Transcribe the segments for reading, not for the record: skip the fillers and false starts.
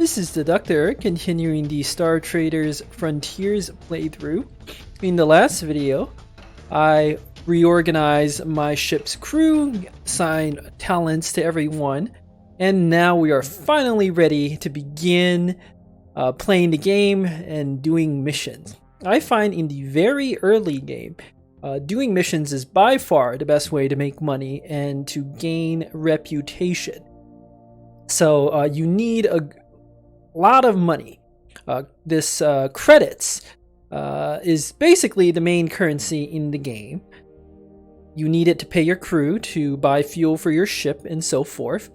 This is the Doctor, continuing the Star Traders Frontiers playthrough. In the last video, I reorganized my ship's crew, assigned talents to everyone, and now we are finally ready to begin playing the game and doing missions. I find in the very early game, doing missions is by far the best way to make money and to gain reputation. So you need a lot of money. This credits is basically the main currency in the game. You need it to pay your crew, to buy fuel for your ship, and so forth.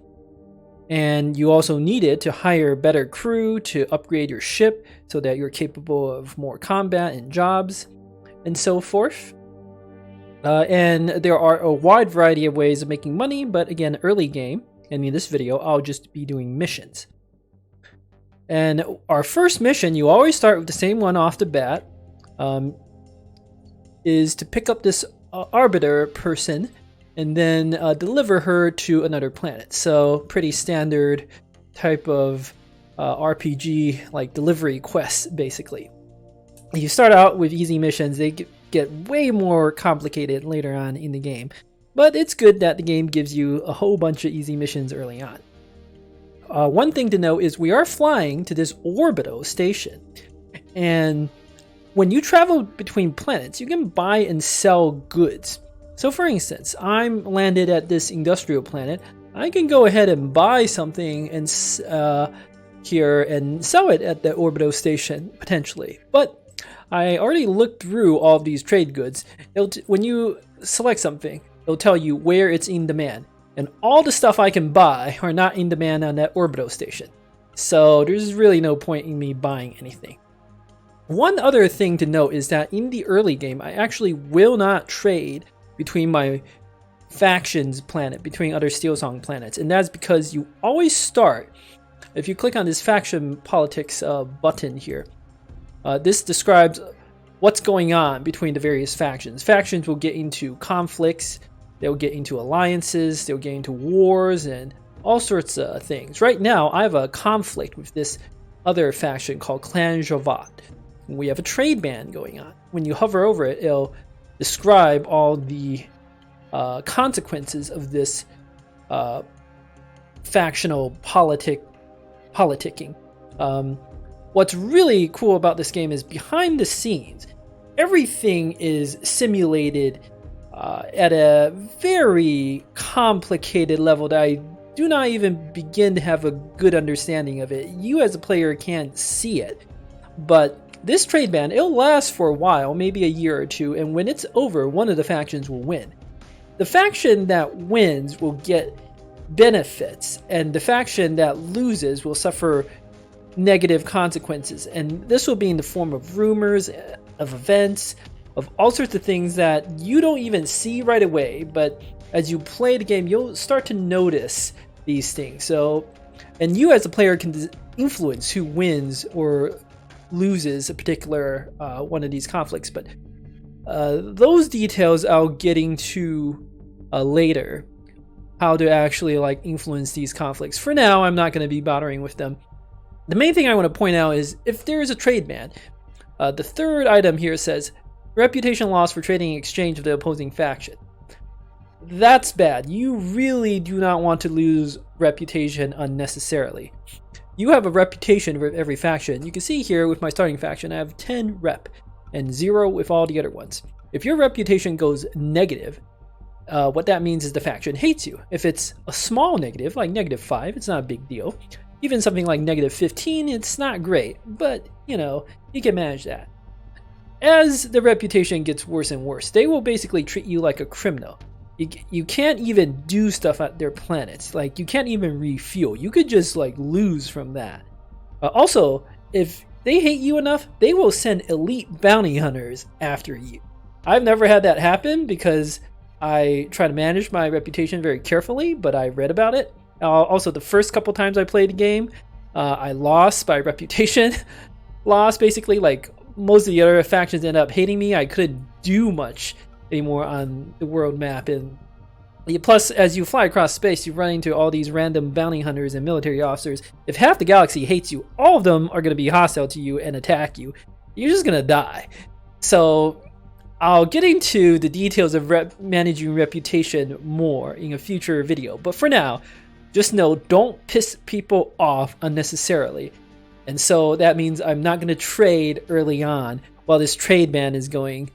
And you also need it to hire better crew to upgrade your ship so that you're capable of more combat and jobs, and so forth. And there are a wide variety of ways of making money, but again, early game, and in this video, I'll just be doing missions. And our first mission, you always start with the same one off the bat, is to pick up this arbiter person and then deliver her to another planet. So pretty standard type of RPG like delivery quests, basically. You start out with easy missions. They get way more complicated later on in the game, but it's good that the game gives you a whole bunch of easy missions early on. One thing to know is we are flying to this orbital station, and when you travel between planets, you can buy and sell goods. So for instance, I'm landed at this industrial planet. I can go ahead and buy something and here and sell it at the orbital station potentially. But I already looked through all of these trade goods. When you select something, it'll tell you where it's in demand. And all the stuff I can buy are not in demand on that orbital station. So there's really no point in me buying anything. One other thing to note is that in the early game, I actually will not trade between my factions planet, between other Steelsong planets. And that's because you always start, if you click on this faction politics button here, this describes what's going on between the various factions. Factions will get into conflicts, they'll get into alliances, they'll get into wars, and all sorts of things. Right now, I have a conflict with this other faction called Clan Jovat. We have a trade ban going on. When you hover over it, it'll describe all the consequences of this factional politicking. What's really cool about this game is behind the scenes, everything is simulated at a very complicated level that I do not even begin to have a good understanding of it. You as a player can't see it, but this trade ban, it'll last for a while, maybe a year or two, and when it's over, one of the factions will win. The faction that wins will get benefits, and the faction that loses will suffer negative consequences, and this will be in the form of rumors, of events, of all sorts of things that you don't even see right away, but as you play the game, you'll start to notice these things. So, and you as a player can influence who wins or loses a particular one of these conflicts, but those details I'll get into later, how to actually like influence these conflicts. For now, I'm not going to be bothering with them. The main thing I want to point out is if there is a trade ban, the third item here says reputation loss for trading in exchange of the opposing faction. That's bad. You really do not want to lose reputation unnecessarily. You have a reputation with every faction. You can see here with my starting faction, I have 10 rep and 0 with all the other ones. If your reputation goes negative, what that means is the faction hates you. If it's a small negative, like -5, it's not a big deal. Even something like -15, it's not great, but you know, you can manage that. As the reputation gets worse and worse, they will basically treat you like a criminal. You can't even do stuff at their planets. Like, you can't even refuel. You could just like lose from that. Also, if they hate you enough, they will send elite bounty hunters after you. I've never had that happen because I try to manage my reputation very carefully, but I read about it. Also, the first couple times I played the game, I lost by reputation. Lost, basically, like most of the other factions ended up hating me. I couldn't do much anymore on the world map, and Plus, as you fly across space, you run into all these random bounty hunters and military officers. If half the galaxy hates you, all of them are going to be hostile to you and attack you. You're just going to die. So I'll get into the details of managing reputation more in a future video. But for now, just know, don't piss people off unnecessarily. And so that means I'm not going to trade early on while this trade ban is going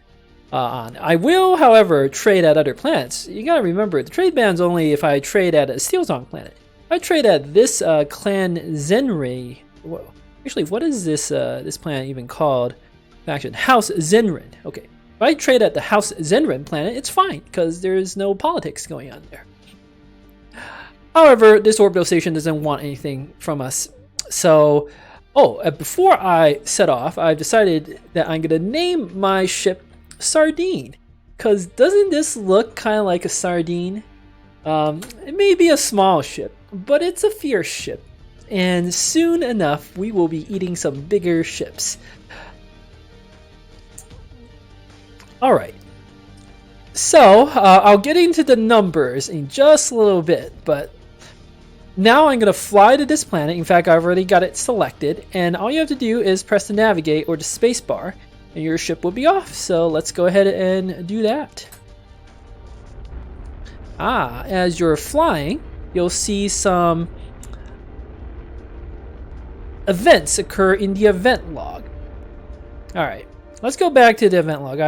on. I will, however, trade at other planets. You gotta remember, the trade ban's only if I trade at a Steelsong planet. If I trade at this Clan Zenrei, actually, what is this this planet even called? Faction House Zenrin. Okay, if I trade at the House Zenrin planet, it's fine because there's no politics going on there. However, this orbital station doesn't want anything from us. So, before I set off, I've decided that I'm gonna name my ship Sardine, because doesn't this look kind of like a sardine? It may be a small ship, but it's a fierce ship, and soon enough we will be eating some bigger ships. Alright, so I'll get into the numbers in just a little bit, but now I'm going to fly to this planet. In fact, I've already got it selected, and all you have to do is press the navigate or the space bar and your ship will be off. So let's go ahead and do that. As you're flying, you'll see some events occur in the event log. Alright, let's go back to the event log.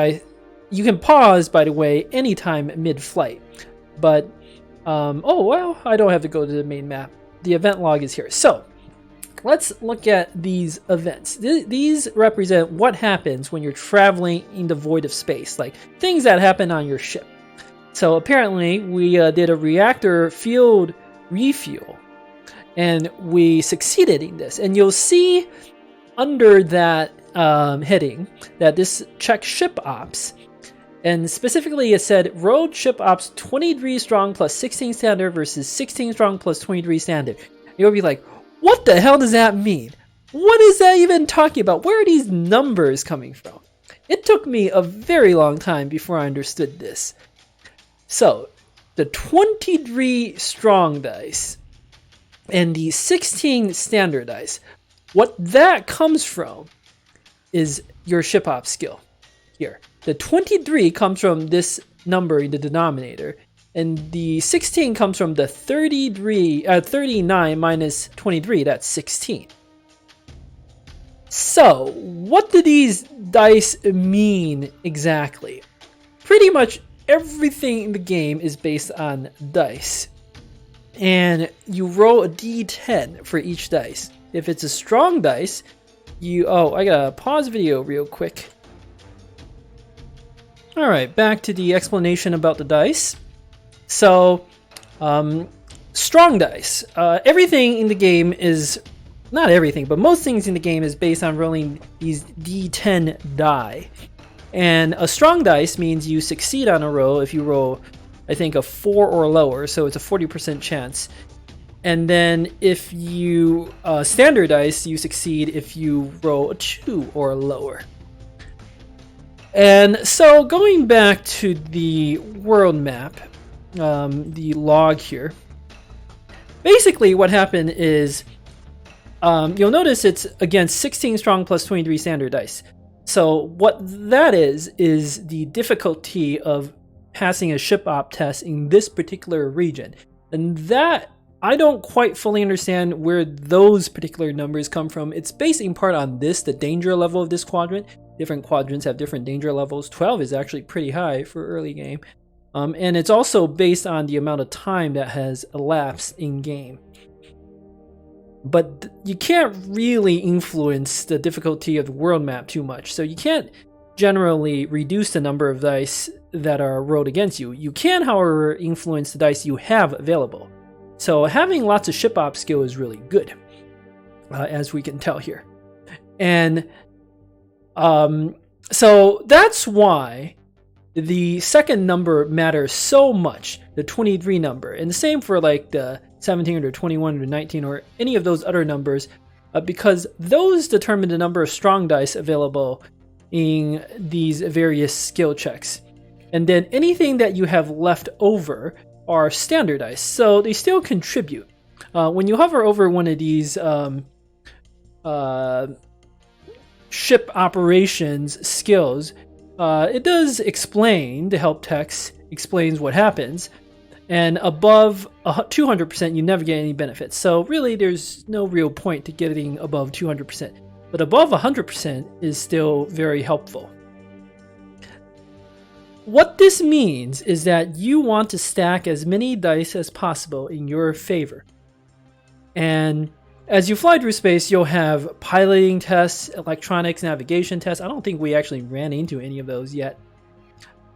You can pause, by the way, anytime mid-flight. But, I don't have to go to the main map. The event log is here. So, let's look at these events. These represent what happens when you're traveling in the void of space, like things that happen on your ship. So apparently we did a reactor field refuel, and we succeeded in this. And you'll see under that heading that this checks ship ops, and specifically it said road ship ops 23 strong plus 16 standard versus 16 strong plus 23 standard. You'll be like, what the hell does that mean? What is that even talking about? Where are these numbers coming from? It took me a very long time before I understood this. So, the 23 strong dice and the 16 standard dice, what that comes from is your ship op skill here. The 23 comes from this number in the denominator, and the 16 comes from the 39 minus 23, that's 16. So, what do these dice mean exactly? Pretty much everything in the game is based on dice. And you roll a d10 for each dice. If it's a strong dice, I gotta pause video real quick. Alright, back to the explanation about the dice. So, strong dice. Everything in the game is, not everything, but most things in the game is based on rolling these d10 die. And a strong dice means you succeed on a roll if you roll, I think, a 4 or lower, so it's a 40% chance. And then if you standard dice, you succeed if you roll a 2 or lower. And so going back to the world map, the log here, basically what happened is you'll notice it's against 16 strong plus 23 standard dice. So what that is the difficulty of passing a ship op test in this particular region. And that, I don't quite fully understand where those particular numbers come from. It's based in part on the danger level of this quadrant. Different quadrants have different danger levels. 12 is actually pretty high for early game. And it's also based on the amount of time that has elapsed in game. But you can't really influence the difficulty of the world map too much. So you can't generally reduce the number of dice that are rolled against you. You can, however, influence the dice you have available. So having lots of ship op skill is really good, as we can tell here. And so that's why the second number matters so much, the 23 number. And the same for like the 17 or 21 or 19 or any of those other numbers, because those determine the number of strong dice available in these various skill checks. And then anything that you have left over are standard dice, so they still contribute. When you hover over one of these ship operations skills, it does explain, the help text explains what happens, and above 200% you never get any benefits. So really there's no real point to getting above 200%, but above 100% is still very helpful. What this means is that you want to stack as many dice as possible in your favor. And as you fly through space, you'll have piloting tests, electronics, navigation tests. I don't think we actually ran into any of those yet.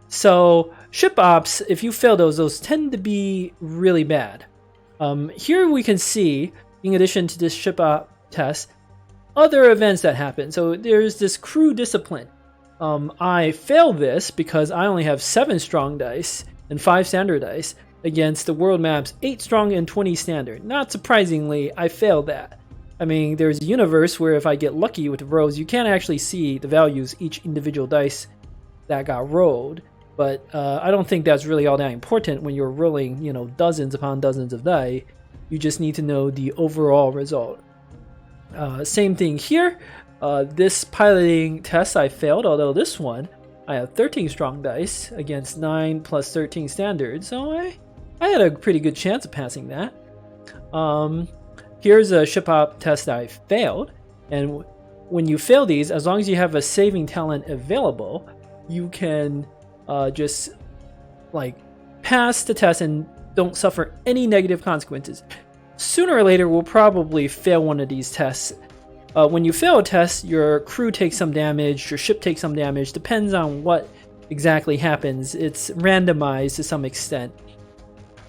So ship ops, if you fail those tend to be really bad. Here we can see, in addition to this ship op test, other events that happen. So there's this crew discipline. I failed this because I only have 7 strong dice and 5 standard dice against the world map's 8 strong and 20 standard. Not surprisingly, I failed that. I mean, there's a universe where if I get lucky with the rolls, you can't actually see the values each individual dice that got rolled. But I don't think that's really all that important when you're rolling, dozens upon dozens of die. You just need to know the overall result. Same thing here. This piloting test I failed, although this one I have 13 strong dice against 9 plus 13 standard, so I had a pretty good chance of passing that. Here's a ship op test I failed, and when you fail these, as long as you have a saving talent available, you can just pass the test and don't suffer any negative consequences. Sooner or later, we'll probably fail one of these tests. When you fail a test, your crew takes some damage, your ship takes some damage, depends on what exactly happens. It's randomized to some extent.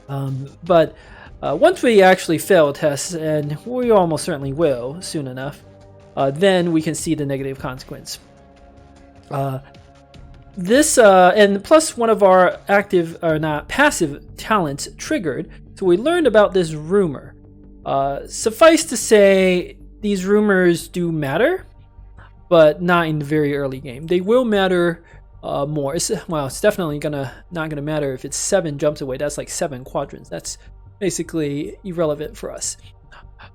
But once we actually fail tests, and we almost certainly will soon enough, then we can see the negative consequence. And plus one of our passive talents triggered, so we learned about this rumor. Suffice to say, these rumors do matter, but not in the very early game. They will matter more. It's definitely not gonna matter if it's 7 jumps away. That's like 7 quadrants. That's basically irrelevant for us.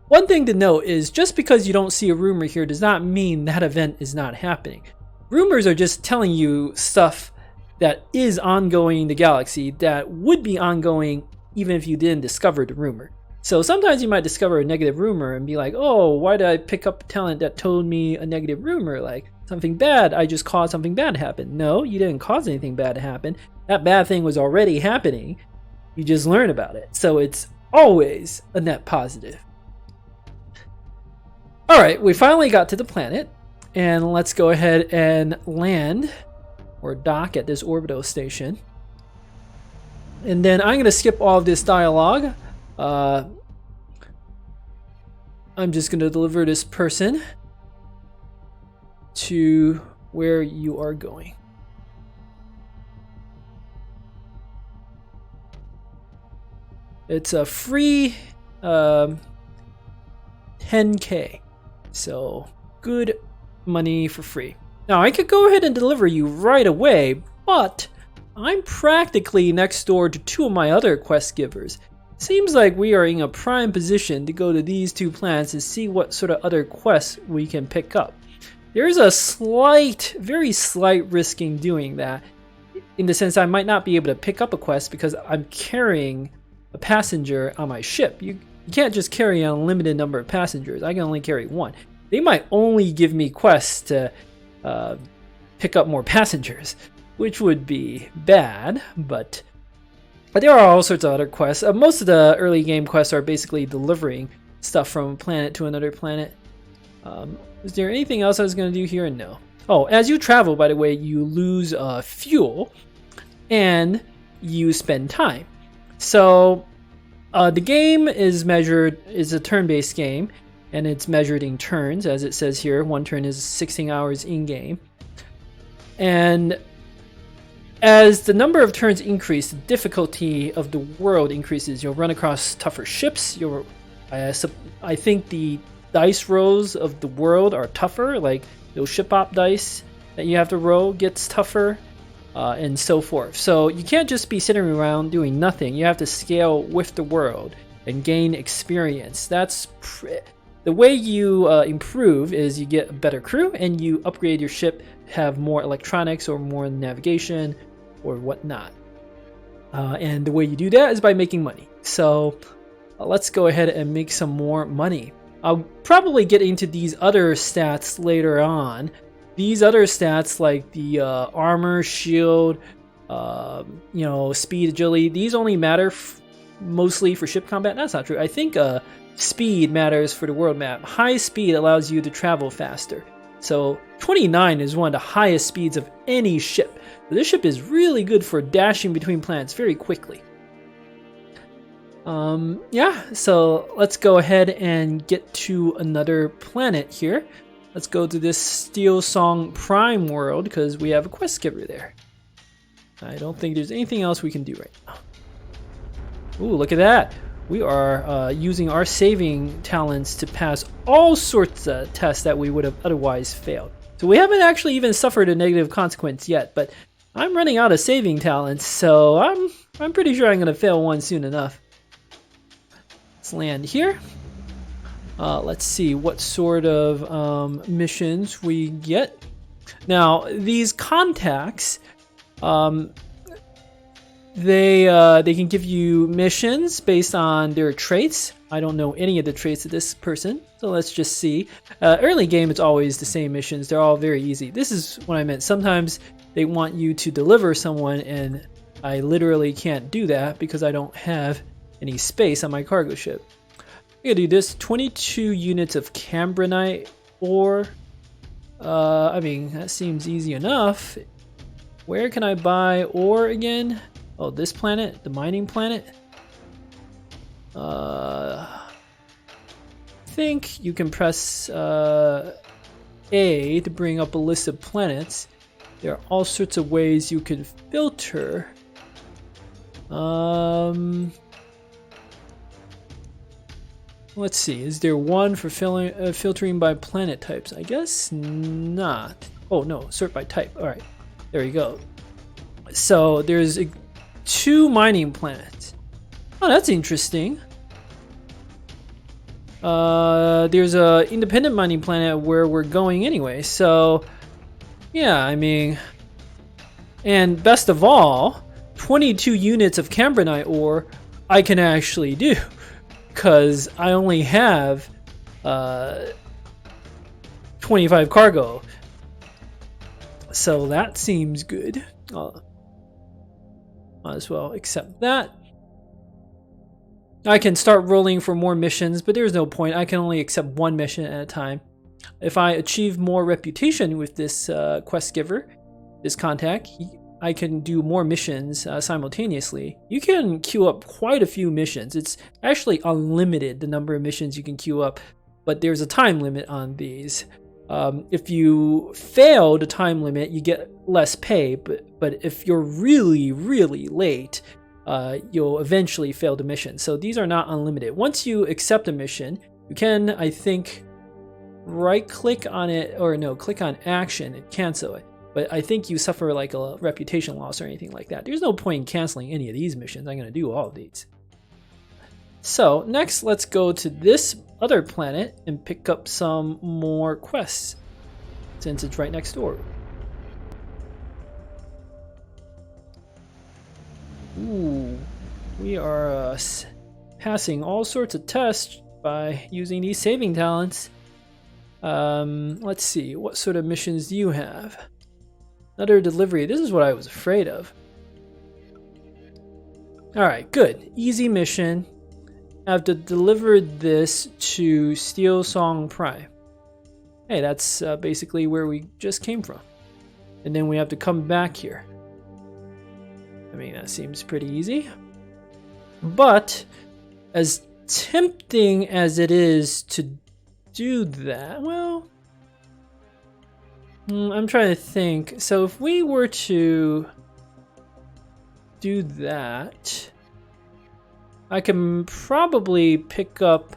One thing to note is just because you don't see a rumor here does not mean that event is not happening. Rumors are just telling you stuff that is ongoing in the galaxy that would be ongoing even if you didn't discover the rumor. So sometimes you might discover a negative rumor and be like, oh, why did I pick up a talent that told me a negative rumor? Like something bad, I just caused something bad to happen. No, you didn't cause anything bad to happen. That bad thing was already happening. You just learn about it. So it's always a net positive. All right, we finally got to the planet. And let's go ahead and land or dock at this orbital station. And then I'm going to skip all of this dialogue. I'm just going to deliver this person to where you are going. It's a free 10K. So good money for free. Now I could go ahead and deliver you right away, but I'm practically next door to 2 of my other quest givers. Seems like we are in a prime position to go to these 2 planets and see what sort of other quests we can pick up. There's a very slight risk in doing that, in the sense I might not be able to pick up a quest because I'm carrying a passenger on my ship. You can't just carry an unlimited number of passengers. I can only carry 1. They might only give me quests to pick up more passengers, which would be bad, but there are all sorts of other quests. Most of the early game quests are basically delivering stuff from a planet to another planet. Is there anything else I was going to do here? No. Oh, as you travel, by the way, you lose fuel and you spend time. So the game is a turn-based game, and it's measured in turns, as it says here. 1 turn is 16 hours in-game. And as the number of turns increase, the difficulty of the world increases. You'll run across tougher ships. I think the dice rolls of the world are tougher, like those ship op dice that you have to roll gets tougher. and so forth. So you can't just be sitting around doing nothing. You have to scale with the world and gain experience. That's the way you improve is you get a better crew and you upgrade your ship, have more electronics or more navigation or whatnot. And the way you do that is by making money. So let's go ahead and make some more money. I'll probably get into these other stats later on. These other stats like the armor, shield, speed, agility, these only matter mostly for ship combat. That's not true. I think speed matters for the world map. High speed allows you to travel faster. So 29 is one of the highest speeds of any ship. So this ship is really good for dashing between planets very quickly. So let's go ahead and get to another planet here. Let's go to this Steel Song Prime world because we have a quest giver there. I don't think there's anything else we can do right now. Ooh, look at that. We are using our saving talents to pass all sorts of tests that we would have otherwise failed. So we haven't actually even suffered a negative consequence yet, but I'm running out of saving talents, so I'm pretty sure I'm going to fail one soon enough. Let's land here. Let's see what sort of missions we get. Now, these contacts, they can give you missions based on their traits. I don't know any of the traits of this person, so let's just see. Early game, it's always the same missions. They're all very easy. This is what I meant. Sometimes they want you to deliver someone, and I literally can't do that because I don't have any space on my cargo ship. I'm gonna do this. 22 units of Cambronite ore. I mean, that seems easy enough. Where can I buy ore again? Oh, this planet, the mining planet. I think you can press A to bring up a list of planets. There are all sorts of ways you can filter. Let's see. Is there one for filtering by planet types? I guess not. Oh no, sort by type. All right, there you go. So there's 2 mining planets. Oh, that's interesting. There's a independent mining planet where we're going anyway. So yeah, I mean, and best of all, 22 units of Cambronite ore I can actually do because I only have 25 cargo. So that seems good. Might as well accept that. I can start rolling for more missions, but there's no point. I can only accept one mission at a time. If I achieve more reputation with this quest giver, this contact, I can do more missions simultaneously. You can queue up quite a few missions. It's actually unlimited, the number of missions you can queue up, but there's a time limit on these. If you fail the time limit, you get less pay, but if you're really, really late, you'll eventually fail the mission. So these are not unlimited. Once you accept a mission, you can, I think, right click on it, or no, click on action and cancel it. But I think you suffer like a reputation loss or anything like that. There's no point in canceling any of these missions. I'm going to do all of these. So next, let's go to this other planet and pick up some more quests, since it's right next door. Ooh, we are passing all sorts of tests by using these saving talents. Let's see, what sort of missions do you have? Another delivery. This is what I was afraid of. Alright, good. Easy mission. I have to deliver this to Steel Song Prime. Hey, that's basically where we just came from. And then we have to come back here. I mean, that seems pretty easy. But as tempting as it is to do that, well, I'm trying to think. So if we were to do that, I can probably pick up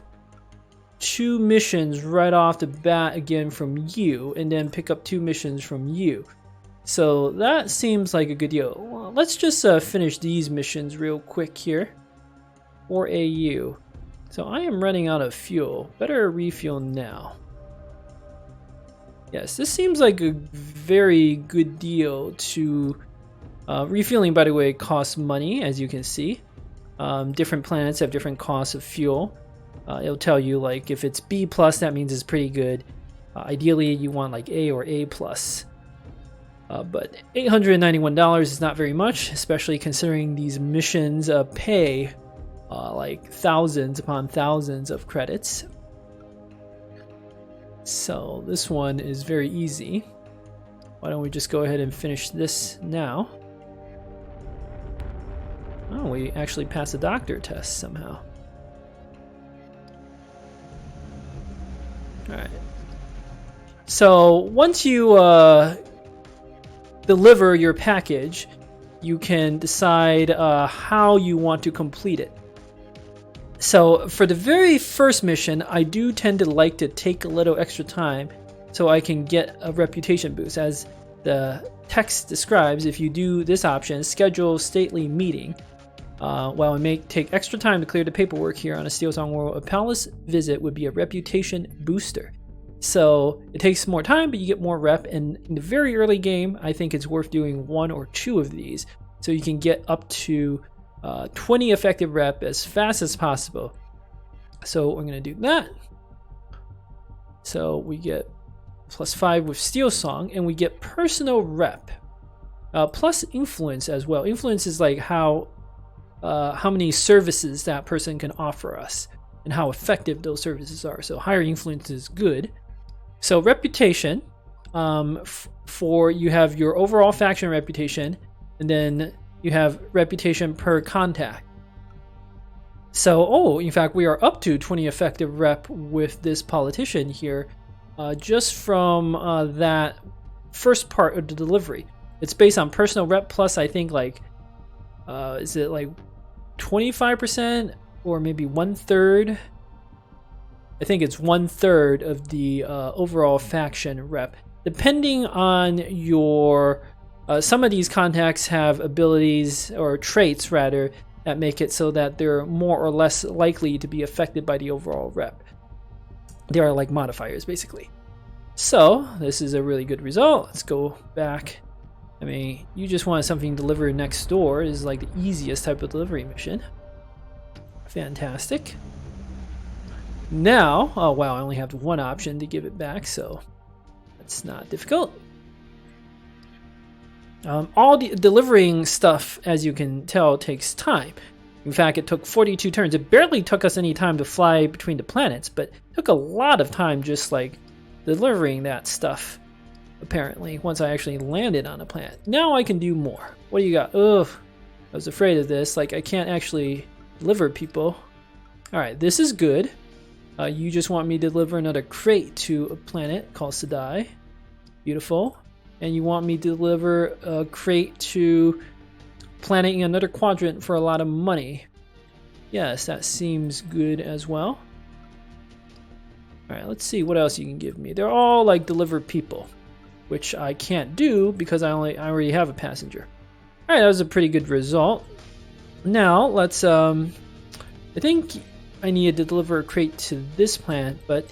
2 missions right off the bat again from you, and then pick up 2 missions from you. So that seems like a good deal. Well, let's just finish these missions real quick here. 4 AU. So I am running out of fuel. Better refuel now. Yes, this seems like a very good deal to... refueling, by the way, costs money, as you can see. Different planets have different costs of fuel. It'll tell you, like, if it's B+, that means it's pretty good. Ideally, you want, like, A or A+. But $891 is not very much, especially considering these missions pay like thousands upon thousands of credits. So this one is very easy. Why don't we just go ahead and finish this now? Oh, we actually passed the doctor test somehow. Alright. So once you deliver your package, you can decide how you want to complete it. So for the very first mission, I do tend to like to take a little extra time so I can get a reputation boost. As the text describes, if you do this option, schedule stately meeting, while it may take extra time to clear the paperwork here on a Steel Song World, a palace visit would be a reputation booster. So it takes more time, but you get more rep. And in the very early game, I think it's worth doing 1 or 2 of these so you can get up to 20 effective rep as fast as possible. So we're going to do that. So we get +5 with Steel Song, and we get personal rep plus influence as well. Influence is like how many services that person can offer us and how effective those services are. So higher influence is good. So reputation, for you have your overall faction reputation, and then you have reputation per contact. So, in fact, we are up to 20 effective rep with this politician here, just from that first part of the delivery. It's based on personal rep plus, I think, like, is it like 25% or maybe 1/3? I think it's 1/3 of the overall faction rep. Depending on your... some of these contacts have abilities, or traits rather, that make it so that they're more or less likely to be affected by the overall rep. They are like modifiers, basically. So, this is a really good result. Let's go back. I mean, you just want something delivered next door. This is like the easiest type of delivery mission. Fantastic. Now, oh wow, I only have 1 option to give it back, so that's not difficult. All the delivering stuff, as you can tell, takes time. In fact, it took 42 turns. It barely took us any time to fly between the planets, but it took a lot of time just like delivering that stuff, apparently, once I actually landed on a planet. Now I can do more. What do you got? Ugh, I was afraid of this. Like, I can't actually deliver people. Alright, this is good. You just want me to deliver another crate to a planet called Sedai. Beautiful. And you want me to deliver a crate to planet in another quadrant for a lot of money. Yes, that seems good as well. Alright, let's see what else you can give me. They're all like deliver people, which I can't do because I already have a passenger. Alright, that was a pretty good result. Now, let's, I think I needed to deliver a crate to this planet, but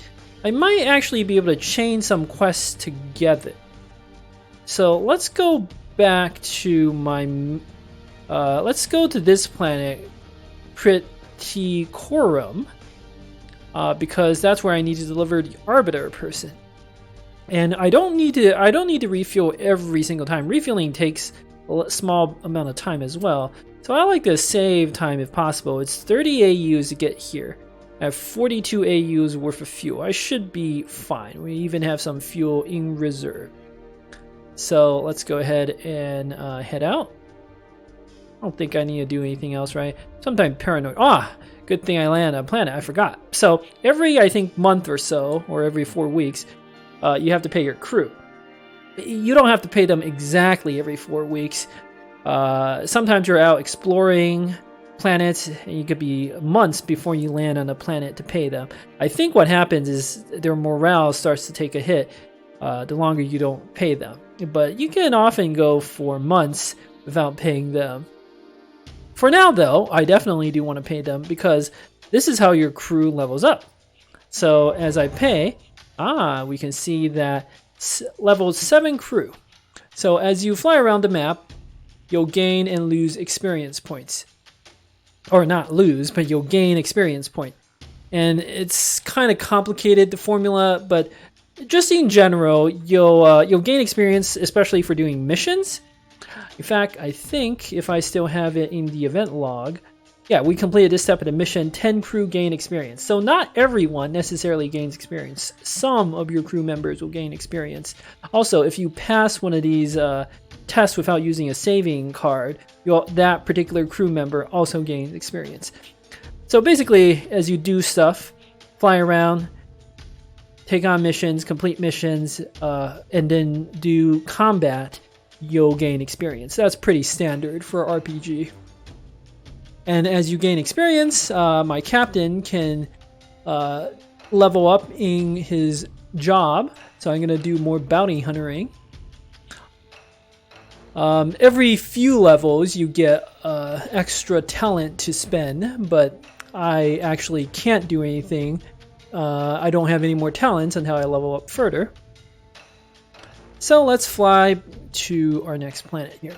I might actually be able to chain some quests together. So let's go back to my, let's go to this planet, Criticorum, because that's where I need to deliver the Arbiter person. And I don't need to refuel every single time. Refueling takes a small amount of time as well. So I like to save time if possible. It's 30 AUs to get here. I have 42 AUs worth of fuel. I should be fine. We even have some fuel in reserve. So let's go ahead and head out. I don't think I need to do anything else, right? Sometimes paranoid. Good thing I landed on a planet. I forgot. So every, I think, month or so, or every 4 weeks, you have to pay your crew. You don't have to pay them exactly every 4 weeks. Sometimes you're out exploring planets, and you could be months before you land on a planet to pay them. I think what happens is their morale starts to take a hit the longer you don't pay them. but you can often go for months without paying them. For now, though, I definitely do want to pay them because this is how your crew levels up. So as I pay, we can see that level 7 crew. So as you fly around the map, you'll gain and lose experience points. Or not lose, but you'll gain experience point. And it's kind of complicated, the formula, but just in general, you'll gain experience, especially for doing missions. In fact, I think if I still have it in the event log, yeah, we completed this step of the mission, 10 crew gain experience. So not everyone necessarily gains experience. Some of your crew members will gain experience. Also, if you pass one of these tests without using a saving card, that particular crew member also gains experience. So basically, as you do stuff, fly around, take on missions, complete missions, and then do combat, you'll gain experience. That's pretty standard for RPG. And as you gain experience, my captain can level up in his job. So I'm going to do more bounty huntering. Every few levels you get extra talent to spend, but I actually can't do anything. I don't have any more talents until I level up further. So let's fly to our next planet here.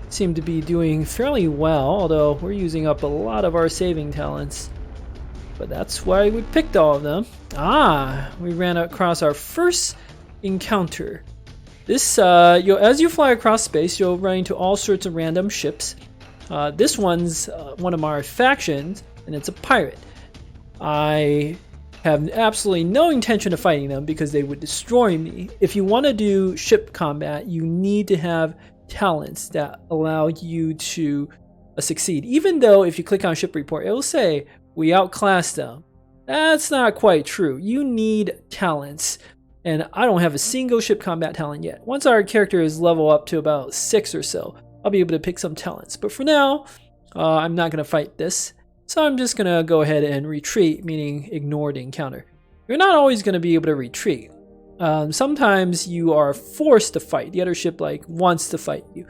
Seem to be doing fairly well, although we're using up a lot of our saving talents. But that's why we picked all of them. We ran across our first encounter. This, as you fly across space, you'll run into all sorts of random ships. This one's one of our factions, and it's a pirate. I have absolutely no intention of fighting them because they would destroy me. If you want to do ship combat, you need to have talents that allow you to succeed. Even though if you click on ship report, it will say we outclassed them. That's not quite true. You need talents, and I don't have a single ship combat talent yet. Once our character is level up to about 6 or so, I'll be able to pick some talents. But for now, I'm not going to fight this. So I'm just going to go ahead and retreat, meaning ignore the encounter. You're not always going to be able to retreat. Sometimes you are forced to fight. The other ship wants to fight you.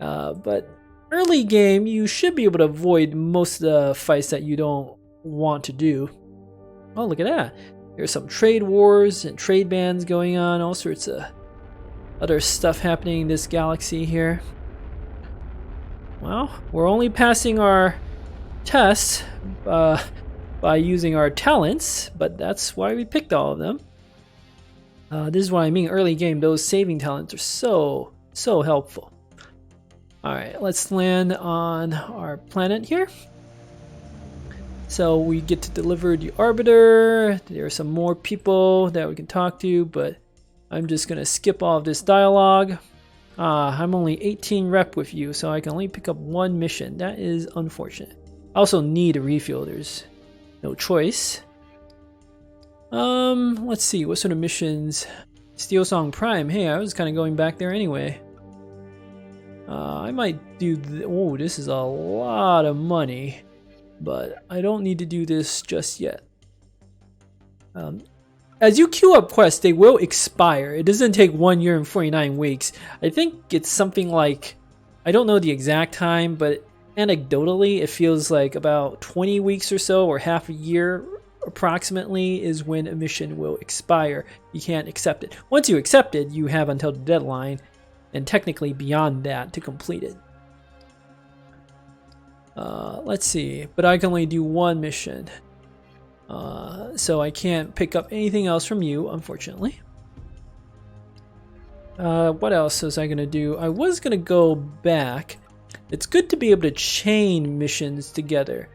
But early game, you should be able to avoid most of the fights that you don't want to do. Oh, look at that. There's some trade wars and trade bans going on. All sorts of other stuff happening in this galaxy here. Well, we're only passing our tests by using our talents, but that's why we picked all of them. This is what I mean, early game, those saving talents are so helpful. Alright, let's land on our planet here. So we get to deliver the Arbiter. There are some more people that we can talk to, but I'm just going to skip all of this dialogue. I'm only 18 rep with you, so I can only pick up one mission. That is unfortunate. I also need a refuel. There's no choice. Let's see, what sort of missions? Steel Song Prime. Hey, I was kind of going back there anyway. I might do... Oh, this is a lot of money, but I don't need to do this just yet. As you queue up quests, they will expire. It doesn't take 1 year and 49 weeks. I think it's something like... I don't know the exact time, but anecdotally, it feels like about 20 weeks or so, or half a year approximately, is when a mission will expire. You can't accept it. Once you accept it, you have until the deadline, and technically beyond that to complete it. Let's see, but I can only do one mission. So I can't pick up anything else from you, unfortunately. What else was I going to do? I was going to go back. It's good to be able to chain missions together.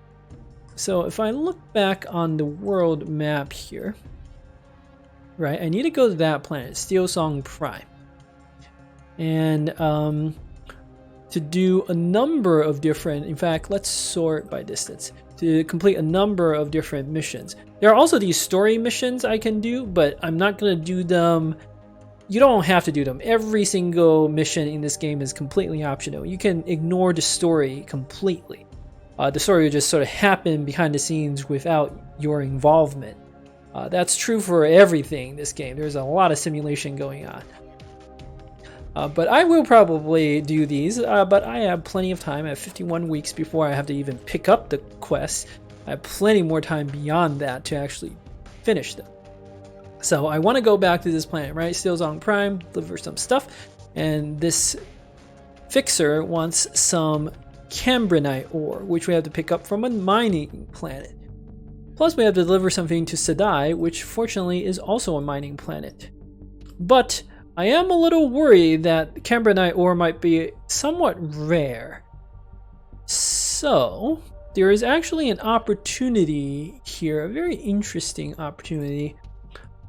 So if I look back on the world map here, right, I need to go to that planet, Steel Song Prime. And to do a number of different, in fact, let's sort by distance, to complete a number of different missions. There are also these story missions I can do, but I'm not going to do them. You don't have to do them. Every single mission in this game is completely optional. You can ignore the story completely. The story will just sort of happen behind the scenes without your involvement. That's true for everything in this game. There's a lot of simulation going on. But I will probably do these, but I have plenty of time. I have 51 weeks before I have to even pick up the quest. I have plenty more time beyond that to actually finish them. So I want to go back to this planet, right? Steelzong Prime, deliver some stuff. And this fixer wants some Cambronite ore, which we have to pick up from a mining planet. Plus we have to deliver something to Sedai, which fortunately is also a mining planet. But I am a little worried that Cambronite ore might be somewhat rare. So there is actually an opportunity here, a very interesting opportunity.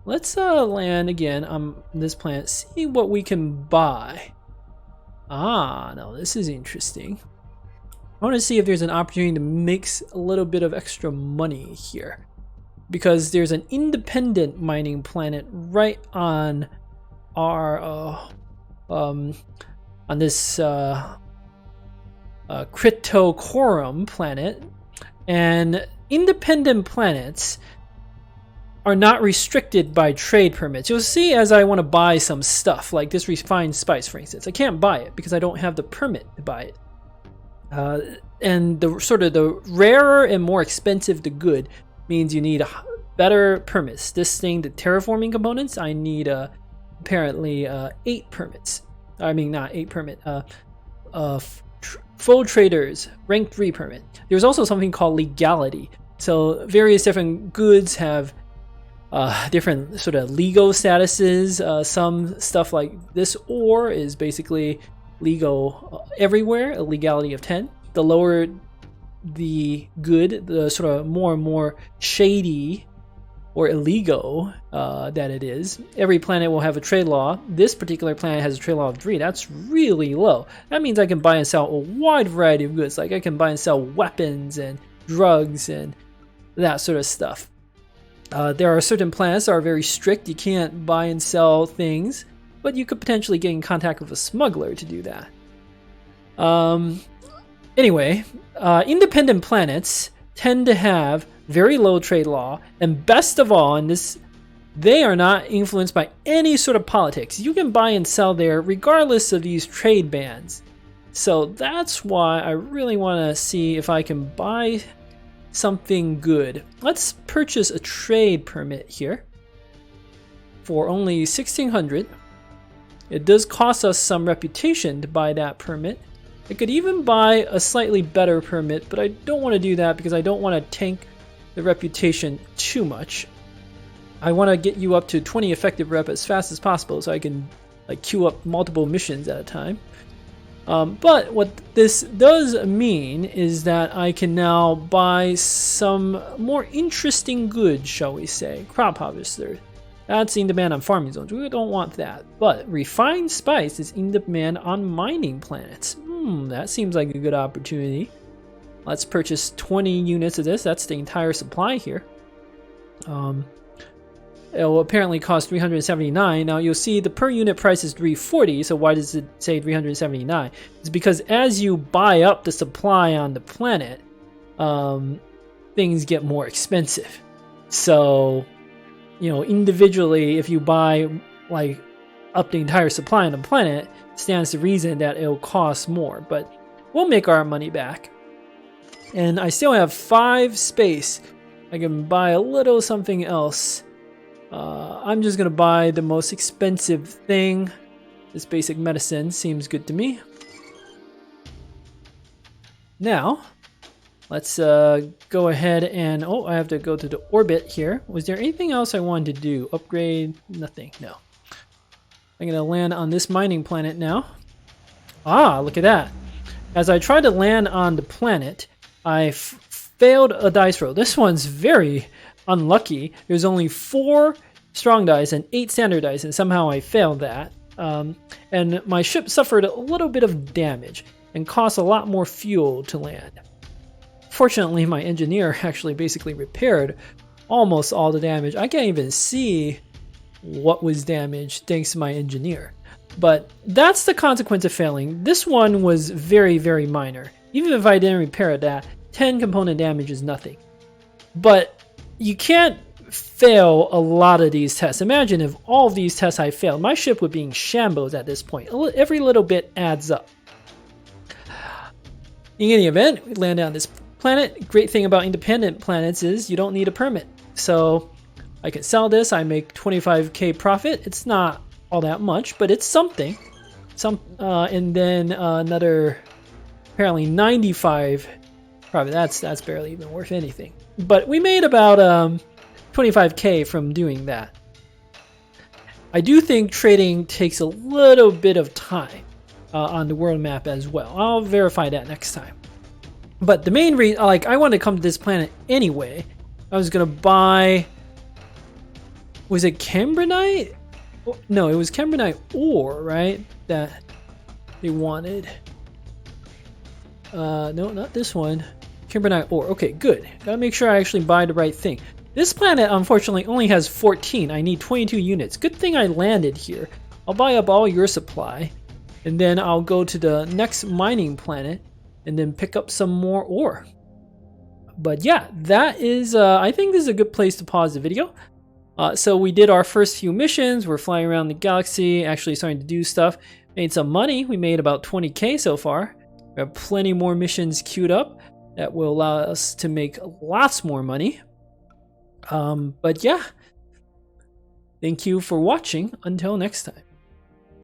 Let's land again on this planet, see what we can buy. Ah, now this is interesting. I want to see if there's an opportunity to make a little bit of extra money here. Because there's an independent mining planet right on our on this Kritokorum planet, and independent planets are not restricted by trade permits. You'll see as I want to buy some stuff, like this refined spice, for instance. I can't buy it because I don't have the permit to buy it. And the sort of the rarer and more expensive the good means you need better permits. This thing, the terraforming components, I need apparently 8 permits. I mean, not 8 permit. Full traders, rank 3 permit. There's also something called legality. So various different goods have different sort of legal statuses. Some stuff like this ore is basically legal everywhere, a legality of 10. The lower the good, the sort of more and more shady or illegal that it is. Every planet will have a trade law. This particular planet has a trade law of 3. That's really low. That means I can buy and sell a wide variety of goods. Like I can buy and sell weapons and drugs and that sort of stuff. There are certain planets that are very strict. You can't buy and sell things, but you could potentially get in contact with a smuggler to do that. Anyway, independent planets tend to have very low trade law, and best of all, in this, they are not influenced by any sort of politics. You can buy and sell there regardless of these trade bans. So that's why I really want to see if I can buy something good. Let's purchase a trade permit here for only 1,600. It does cost us some reputation to buy that permit. I could even buy a slightly better permit, but I don't want to do that because I don't want to tank the reputation too much. I want to get you up to 20 effective rep as fast as possible so I can like queue up multiple missions at a time. But what this does mean is that I can now buy some more interesting goods, shall we say. Crop harvester. That's in demand on farming zones. We don't want that. But refined spice is in demand on mining planets. That seems like a good opportunity. Let's purchase 20 units of this. That's the entire supply here. It will apparently cost 379. Now you'll see the per unit price is 340. So why does it say 379? It's because as you buy up the supply on the planet, things get more expensive. So, you know, individually, if you buy like up the entire supply on the planet, stands to reason that it'll cost more. But we'll make our money back. And I still have 5 space. I can buy a little something else. I'm just gonna buy the most expensive thing. This basic medicine seems good to me. Now, let's go ahead and... Oh, I have to go to the orbit here. Was there anything else I wanted to do? Upgrade? Nothing. No. I'm gonna land on this mining planet now. Ah, look at that. As I tried to land on the planet, I failed a dice roll. This one's very unlucky. There's only 4 strong dice and 8 standard dice, and somehow I failed that. And my ship suffered a little bit of damage and cost a lot more fuel to land. Fortunately, my engineer actually basically repaired almost all the damage. I can't even see what was damaged thanks to my engineer. But that's the consequence of failing. This one was very, very minor. Even if I didn't repair that, 10 component damage is nothing. But you can't fail a lot of these tests. Imagine if all of these tests I failed. My ship would be in shambles at this point. Every little bit adds up. In any event, we land on this planet. Great thing about independent planets is you don't need a permit. So I can sell this. I make 25k profit. It's not all that much, but it's something. And then another apparently 95 profit. That's barely even worth anything. But we made about 25k from doing that. I do think trading takes a little bit of time on the world map as well. I'll verify that next time. But the main reason, like, I wanted to come to this planet anyway. I was gonna buy. Was it Cambronite? No, it was Cambronite ore, right? That they wanted. No, not this one. Cambronite ore. Okay, good. Gotta make sure I actually buy the right thing. This planet, unfortunately, only has 14. I need 22 units. Good thing I landed here. I'll buy up all your supply, and then I'll go to the next mining planet, and then pick up some more ore. But yeah, that is, I think this is a good place to pause the video. So we did our first few missions. We're flying around the galaxy, actually starting to do stuff. Made some money. We made about 20k so far. We have plenty more missions queued up that will allow us to make lots more money. But yeah, thank you for watching. Until next time.